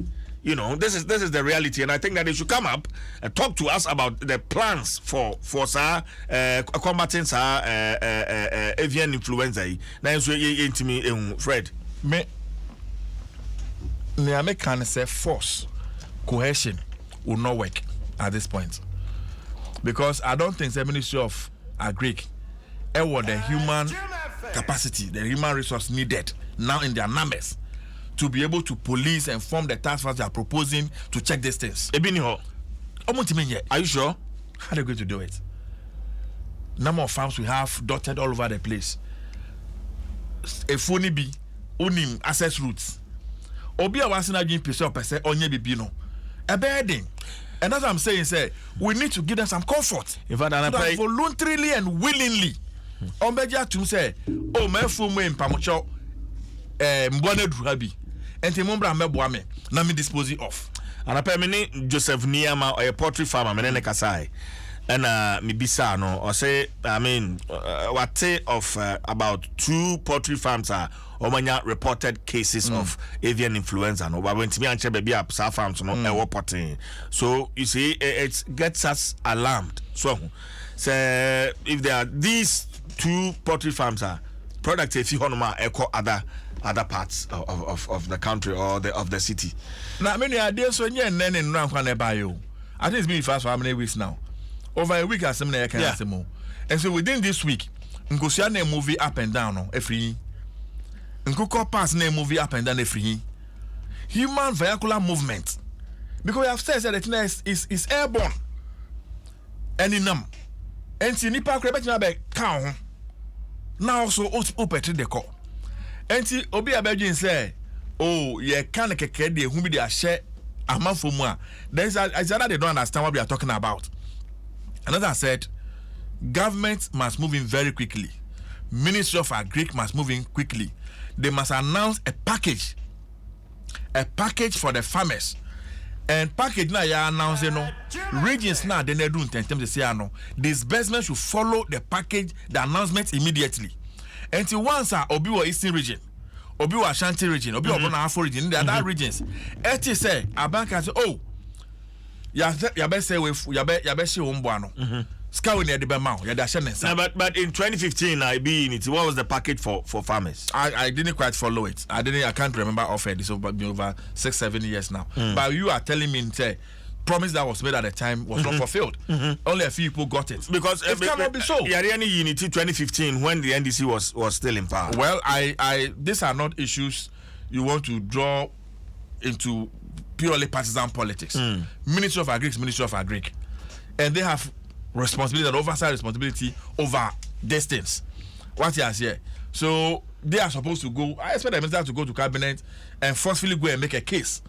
You know, this is the reality, and I think that they should come up and talk to us about the plans for combating avian influenza. Now, so you Fred. Me can say force coercion will not work at this point, because I don't think the Ministry of Agri the human capacity, the human resource needed now in their numbers to be able to police and form the task force they are proposing to check these things. Are you sure? How are they going to do it? Number of farms we have dotted all over the place. A phony be unim access routes. Obi a wasina gin pese opese onye bibi no. A burden. And that's what I'm saying, say we need to give them some comfort. In fact, so voluntarily and willingly. Ombeja to say, oh my full in pamocho mbwane druhabi. Enti mumbra meboa me na me dispose of. And apemini Joseph Niama or a poultry farmer menene kasai. And mibisa no or say what say of about 2 poultry farms are omanya reported cases of avian influenza no, but when to me and baby up farms no reporting. So you see it gets us alarmed. So if there are these 2 poultry farms are products if you honor echo other parts of the country or of the city. Now many ideas so yeah nene no kwan buy you. I think it's been fast for how many weeks now? Over a week as some can say more. And so within this week, Nkosia na movie up and down no every. Nkoko pass na movie up and down every. Human vehicular movement. Because we have said that the is airborne. And in them. And see nipa krebe na be kan ho. Now also opetri de ko. And see obi abegin say, oh, ye kan keke de hu bi de ahye amanfo mu a. Then is that they don't understand what we are talking about. And as I said, government must move in very quickly. Ministry of Agri must move in quickly. They must announce a package for the farmers. And package now you announce regions now they do in terms of say no. Disbursement should follow the package, the announcement immediately. Until once Obi wa Eastern region, Obi wa Ashanti region, Obi wa Afro region, the other regions. Eti say abanka say oh. Ya be say we ya be say omboano. Ska we near the bema ya da share. But in 2015 what was the package for farmers? I didn't quite follow it. I can't remember offered this over 6-7 years now. But you are telling me say promise that was made at the time was not fulfilled. Only a few people got it. Because it cannot be so. Yariani Unity 2015 when the NDC was still in power. Well, these are not issues you want to draw into purely partisan politics. Ministry of Agri, and they have responsibility and oversight responsibility over these things. What you here? So they are supposed to go. I expect the minister to go to cabinet and forcefully go and make a case.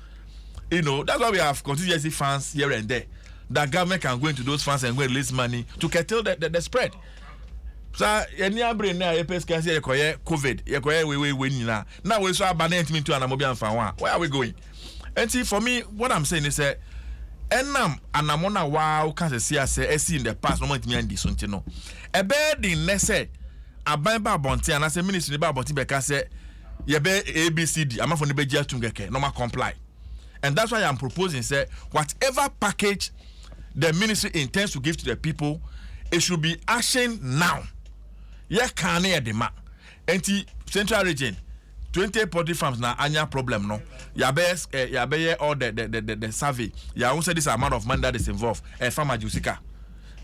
You know, that's why we have contingency funds here and there. That government can go into those funds and go and release money to curtail the spread. So any brain now COVID now we saw abandonment into an amobian fan. Where are we going? And see, for me, what I'm saying is that anamona wow can see in the past moment me and this no. A bed in Nesse, a bamba bonti, and as a ministry about Beka say, ye be ABCD, I'm for the Beja Tungeke, no more comply. And that's why I'm proposing, say, whatever package the ministry intends to give to the people, it should be action now. Ye can't hear the man. Anti Central Region. 20 poultry farms na anya problem no. Yabe all the survey. Ya won say this amount of money that is involved. Farmer Jusika.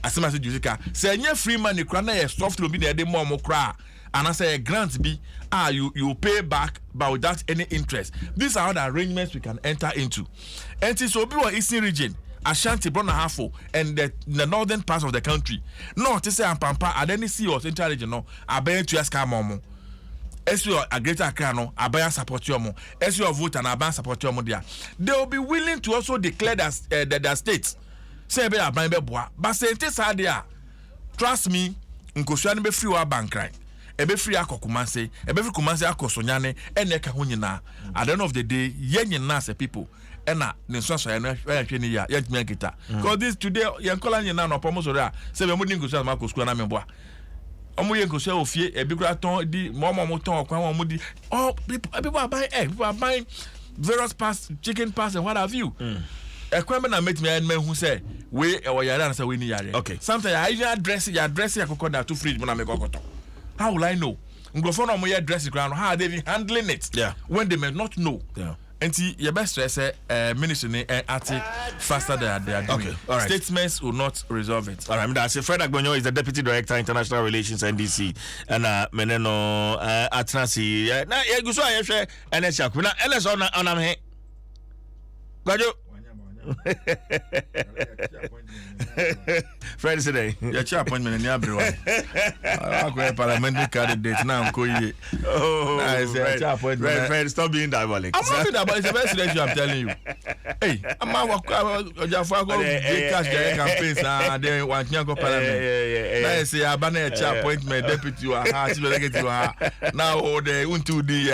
Asema say Jusika. Say any free money kra na soft loan be dey more kra. And I say a grant be you pay back but without any interest. These are all the arrangements we can enter into. And so be what Eastern region, Ashanti, Brona Hafo, and the northern parts of the country. No, to say Pampa, I didn't see your Central region no. I bear to ask Momo. As you are a greater crano, Abaya support your mo. As you are vote and Abaya support your modia. They will be willing to also declare that their states. Say be a bois. But say this idea. Trust me, Nkoshuani be free or bank right. ebe free akokumanse ebe free kumanse akosonyane ene ka ho nyina at the end of the day ye nyina as people ena ne so ya no hwe ni ya yantimi akita because this today ye nkola nyina no pomo so ra se be mo dingo so ma ko school na memboa omo ye nkoso ofie ebi kura ton di mo ton okwan mo di oh people are buying egg, people are buying various parts, chicken parts and what have you. Ekwan na met me and men who say we or yara and say we ni yare. Okay. Sometimes I even address akoko to fridge na me gokoto. How will I know? Ngrofo no mo ye address ground how are they even handling it? Yeah. When they may not know. Yeah. Enti your best stress ministry at faster than they are doing. Okay. All right. Statements will not resolve it. All right. That's Fred Agbonyo is the Deputy Director International Relations NDC and meneno atnasi na ye guso ayehwe NSA ku na LS on am he. Gwajo Fred today. Your chair appointment in everyone. I go parliamentary candidate now. I'm going. Oh, Fred, stop being diabolic. I'm not being diabolic. It's the best selection. I'm telling you. Hey, I'm not cash campaigns. Then one can go parliament. Now say I ban a chair appointment deputy. Now the unto the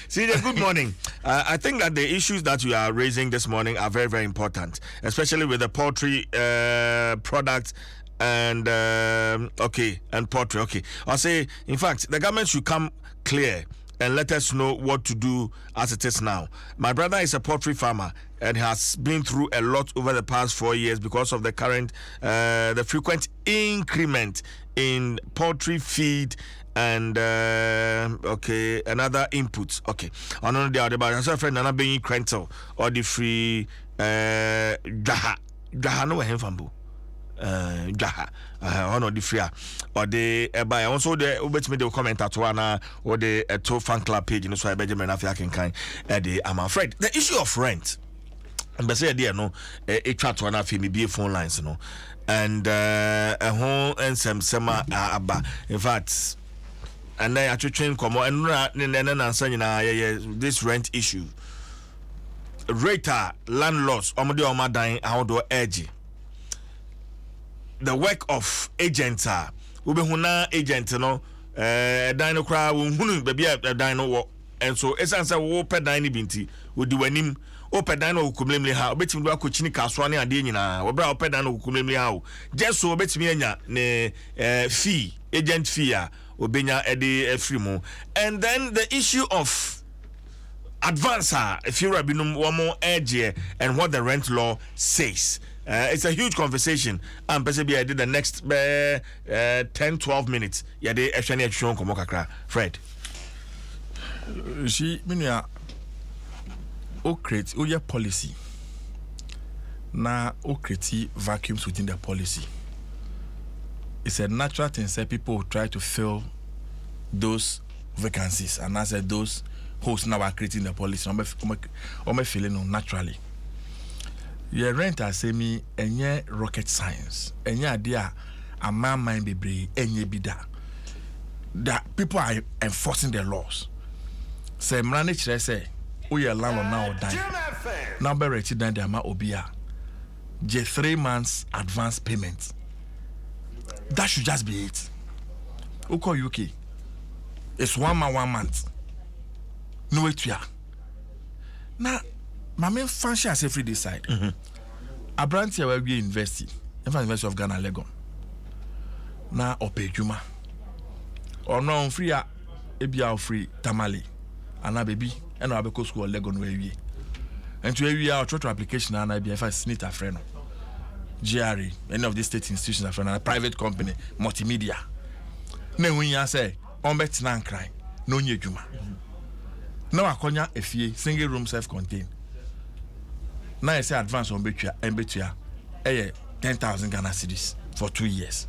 CJ, good morning. I think that the issues that you are raising this morning are very, very important, especially with the poultry products and poultry. Okay, I'll say, in fact, the government should come clear and let us know what to do as it is now. My brother is a poultry farmer and has been through a lot over the past 4 years because of the current, the frequent increment in poultry feed and another inputs. Okay, I know the other, but I saw a friend Nana being Krentel or the free Jaha no Hemfambu. Jaha on the free or the by also the ubet me the comment at one or the to fan club page, you know, so I Benjamin Afiakin kind I'm afraid the issue of rent and say dear no a chat one of me be phone lines, you know, and a home and some summer in fact. And then actually train come and this rent issue. Rater landlords edge. The work of agents are huna agent no dino cry baby dino and so it's answer open dino binti would do anim open dino kumlemli ha betim do akochini kaswane ade nyina wo bra open dino kumlemli ha just so betimi anya ne fee agent fee Obenya Ede Efrimu. And then the issue of advancer, if you're one more edge and what the rent law says. It's a huge conversation. And possibly I did the next 10-12 minutes. Yeah, they actually shown Komokakra. Fred. She minya o create o your policy. Na o create vacuums within the policy. It's a natural thing. Say people try to fill those vacancies, and I said those hosts now are creating the policy. I'm feeling naturally. Your renter say me any rocket science, any idea a man mind be brave, any bida. That people are enforcing the laws. Say manage say, oh yeah, landlord now die. Now be ready then the amount obia. J 3 months advance payment. That should just be it. Oko UK. It's 1 month. No way to ya. Now, my main function as every day side. A branch here where we invest in. University of Ghana, Legon. Now, Ope Juma. Or no, free a free Tamale. And a baby. And I go school Legon where we. And to we are total application and I be if I snit a friend. GRE, any of these state institutions are a private company, multimedia. Then when you say, on bet nan cry, no nye juma. Now I call ya a fee, single room self-contained. Now I say advance on betua, 10,000 Ghana cedis for 2 years.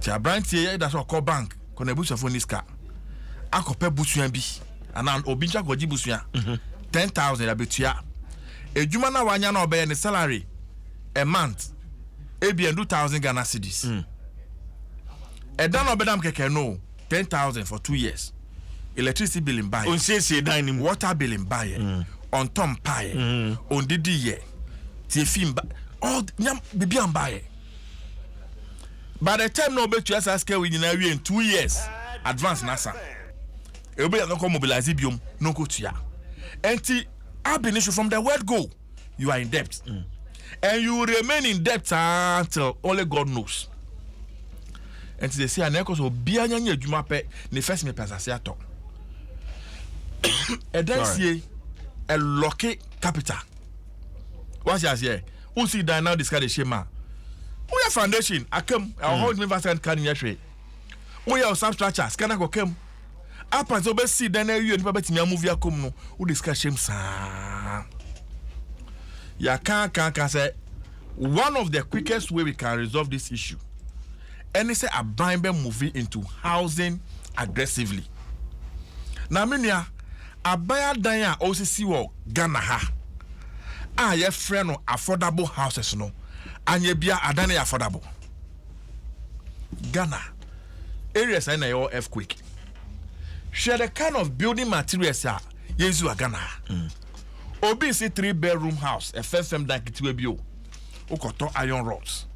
Tia branch here, that's what call bank, contribution for this car. I compare busuan bi, and an obincha goji busuan, 10,000 abetua. A juma na wanya no obey any salary. A month, AB and 2,000 Ghana cedis. A done obedam keke no 10,000 for 2 years. Electricity bill in buy. Water bill in buy. On tom pie. On didi ye. Tiefim all nyam bibi ambaye. By the time no bet you ask we in 2 years advance nasa. Everybody don't come mobilize biom no go to ya. Enti ab initial from the word go, you are in debt. And you will remain in debt until only God knows. And they say an echo so be a new jumape, the first me passato. And then see a lucky capital. What's your say? Who see that now this kind of shema? We have foundation, I come, our whole university can yesterday. We have substructure, scanner go come. Up and so best see then you and Babette me move ya come no, who discuss shame sa. Ya can say one of the quickest way we can resolve this issue. And it's a bind moving into housing aggressively. Now, minia, a buyer daya also see what Ghana ha. Your friend no affordable houses no, and ye be adane affordable. Ghana areas in your earthquake. Share the kind of building materials ya yezu a Ghana. Obi see 3-bedroom house, a first time that it will be. Ukoto iron rods.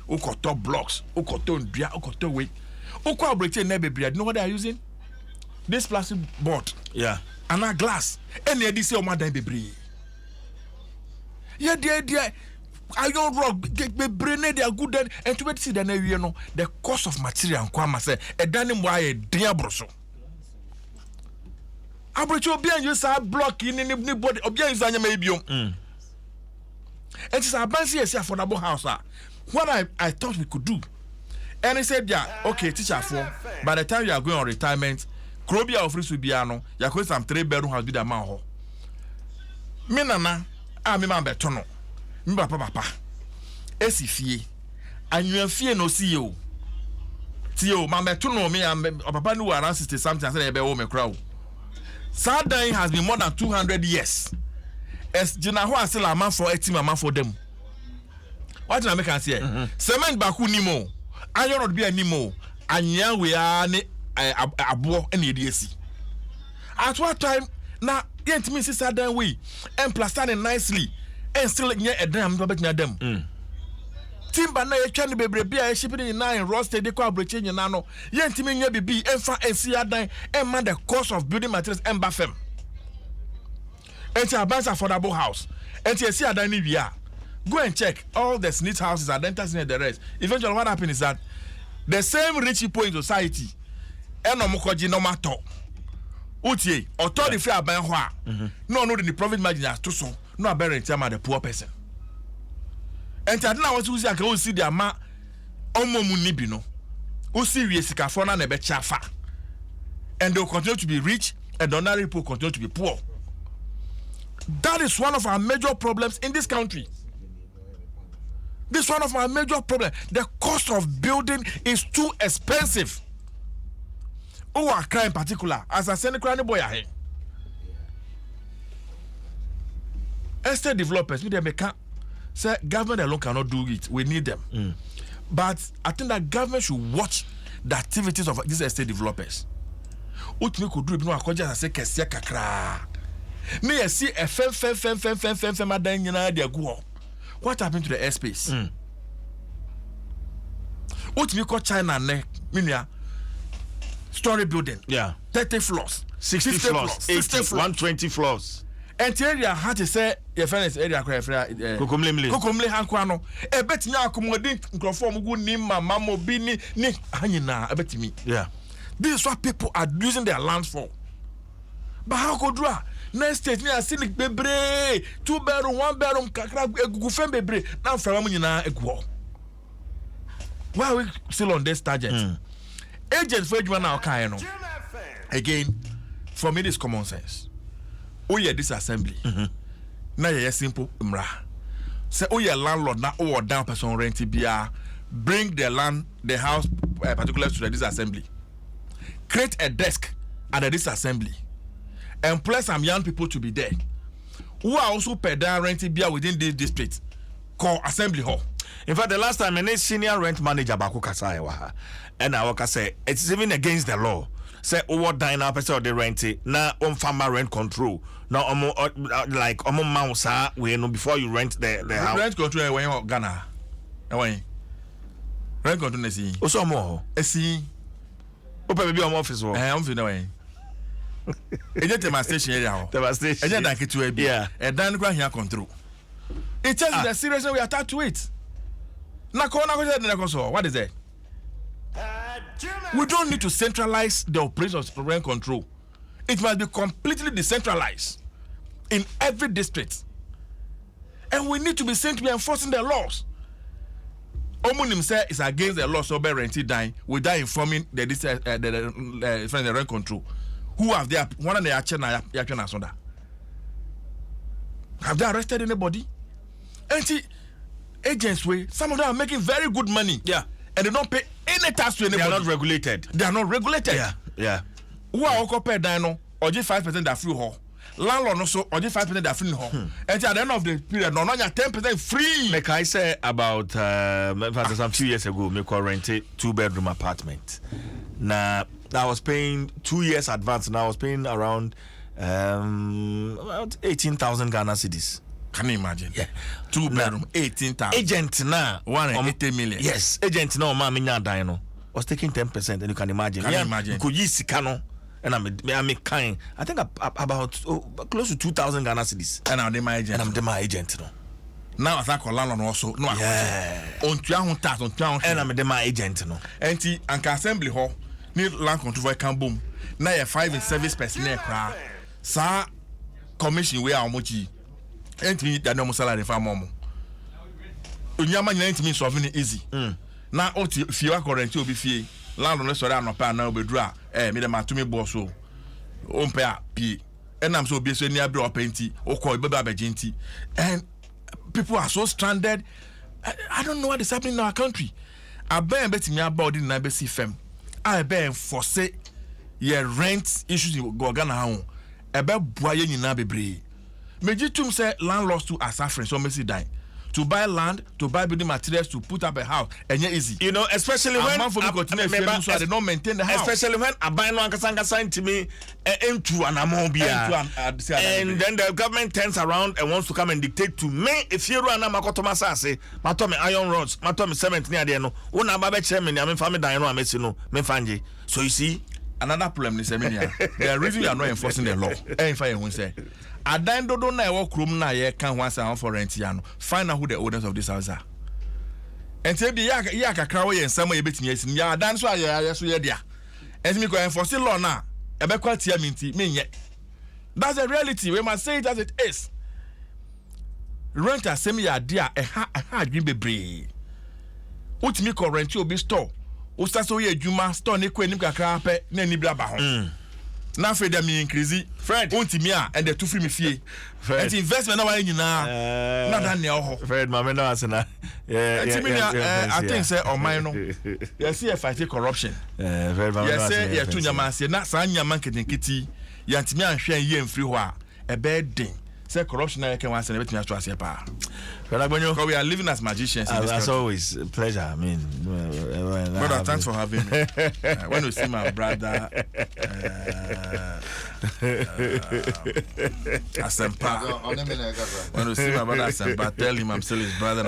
Ukoto blocks, ukoto ndria, ukoto weight. Uko abrete nebe. You know what they are using? This plastic board. Yeah. And a glass. And they say oma dan bebre. Yeah, dear. Iron rod bebre they are good then. And to see then you know the cost of material and kwama say e danim wa e dia broso. Abrete obi an use a block in any body. Obi an use anya maybe And it's a fancy affordable house. What I thought we could do. And he said, yeah, okay, teacher, for by the time you are going on retirement, Krobia of Free Subiano, you are going some 3-bedroom house with a man. Minana, I'm a man betono. Mba papa. Esifie. And you fear no CEO. Tio, my betono, me, and papa knew around 60 something, I said, I be home a crowd. Sardine has been more than 200 years. As Jinaho still a man for 18 a man for them. What I make say? Cement baku nimo. Iron not be a nimo. Anya we are ne abo any DSC. At what time now yet me sister then we and plaster nicely and still near a damn but near them. Timber na ye twa ne bebre a shipping in 9 roasted de kwa breche nyina no yet me nya bibi emfa ensi adan and man the cost of building materials and bafem. It's a bunch affordable house. And you see a dining via. Go and check all the snitch houses and dentists and the rest. Eventually, what happens is that the same rich people in society, and no mokoji no matter. Utie, authority fair by no the profit margin as to so no bearing time the poor person. And I now want to see the amount omo munibino. Usi we sikafona nebe chafa. And they will continue to be rich and the ordinary people continue to be poor. That is one of our major problems in this country. This is one of our major problems. The cost of building is too expensive. Oh, Accra in particular, as a Seneca boy ahead. Estate developers, they can't say government alone cannot do it. We need them. But I think that government should watch the activities of these estate developers. What we could do, you know, I just say Kessia Kakra. Me see a fem what happened to the airspace? What we call China ne minia story building. Yeah. 30 floors, 60 floors, 80 floors, 120 floors. And area had to say your friends area Kokomle Hankwano. A bet me accommodate conform good name mammo bini ni hangina a bet me. Yeah. This is what people are using their lands for. But how could draw? Next state near Silic Bebre, 2-bedroom, 1-bedroom, Kakra, Gufem Bebre, now from Amina Equal. Why are we still on this target? Agents for you now, Kayano. Again, for me, this common sense. Oh, yeah, this assembly. Now, yeah, simple. Say, oh, yeah, landlord, now, or down person rent BR, bring the land, the house, particular to this assembly. Create a desk at the disassembly. Employ some young people to be there who are also per down renting beer within this district called assembly hall. In fact, the last time any senior rent manager Baku Kasai and I say it's even against the law. say what dine now person they rent it now on farmer rent control now like mouse we know before you rent the house rent control when you Ghana when rent control is see o so mo see o pe be office wo I'm feeling when eje demonstration area devastation eje dan ketu abi e dan kwa hia control it tells the seriousness we attach to it na ko so what is it? We don't need to centralize the operations of rent control. It must be completely decentralized in every district. And we need to be seen to be enforcing the laws. Omunim say it's against the law, so by renting dying without informing the rent control. Who have they one of the action asonda? Have they arrested anybody? And agents some of them are making very good money. Yeah. And they don't pay any tax to anybody. They are not regulated. They are not regulated. Yeah. Who are occupied dino or just 5% that free hall. Landlord also or just 5% that free hall. And at the end of the period, no, not 10% free. Like I say about some few years ago, me rented 2-bedroom apartment. Now I was paying 2 years advance. Now I was paying around about 18,000 Ghana cedis. Can you imagine? Yeah. 2-bedroom, 18,000. Agent now 180 million. Yes, agent now man was taking 10%, and you can imagine. Imagine. Could you see cano? And I'm kind. I think about close to 2,000 Ghana cedis. And I'm my agent. And I'm my agent no. Now I think landlord also. No. Yeah. On 200,000. And I'm my agent no. And the assembly hall need land control can boom. Now you 5 in service personnel cra. Sa commission we are mochi. Entimi that no salary for mom. Unyama nyina entimi solving it easy. Na oti fiwa current obi fie. Landlord no sorry anopa na obedura me dem atumi boss o. Ompe a pie. Enam so obi so ni abre openti, okọ ibeba abejinti. And people are so stranded. I don't know what is happening in our country. Aben betimi about na be si fem. I be force ye rent issues in Ghana ha. Ebe bua ye nyina bebre. Mejitum say landlords too are suffering, so messy dying. To buy land, to buy building materials, to put up a house, and yet easy. You know, especially when so they don't maintain the house. Especially when a buy no ankasanga sign to me into an amobia. And then the government turns around and wants to come and dictate to me if you run a makotoma sase, matome iron rods, matome cement near the no, una babe chairman, I mean family dino, mesino, menfanji. So you see, another problem is the reason you are not enforcing the law. If I won't say. Adan dodo na ewo krum na ye kan wan say for rent ya no find out who the owners of this house are and say bi ya kakra wo ye nsam ye betimi asin ya adan so aye so ye dia and me ko enforce law na e be kwatia minti me nye. That's the reality. We must say it as it is. Rent asem ya dia ha adwin bebre utimi ko rent obi store o sta so ye adwuma store ne ko anim kakra pe na ani bra ba ho. Now for them increase Fred and the two free me fee. Fred investment now nyina na dan ne ho. Fred mama no asena. I think say on mine no. You see if I take corruption. Fred mama. You say you two nyama say na san nyama nketenketi ya ntimi anhwe ye mfiri ho a e be den. Say corruption na yake wan say na betimi ato ase pa. Because we are living as magicians in this as always, a pleasure. I mean, brother, thanks for having me. When you see my brother, Asempa, when you see my brother Asempa, tell him I'm still his brother.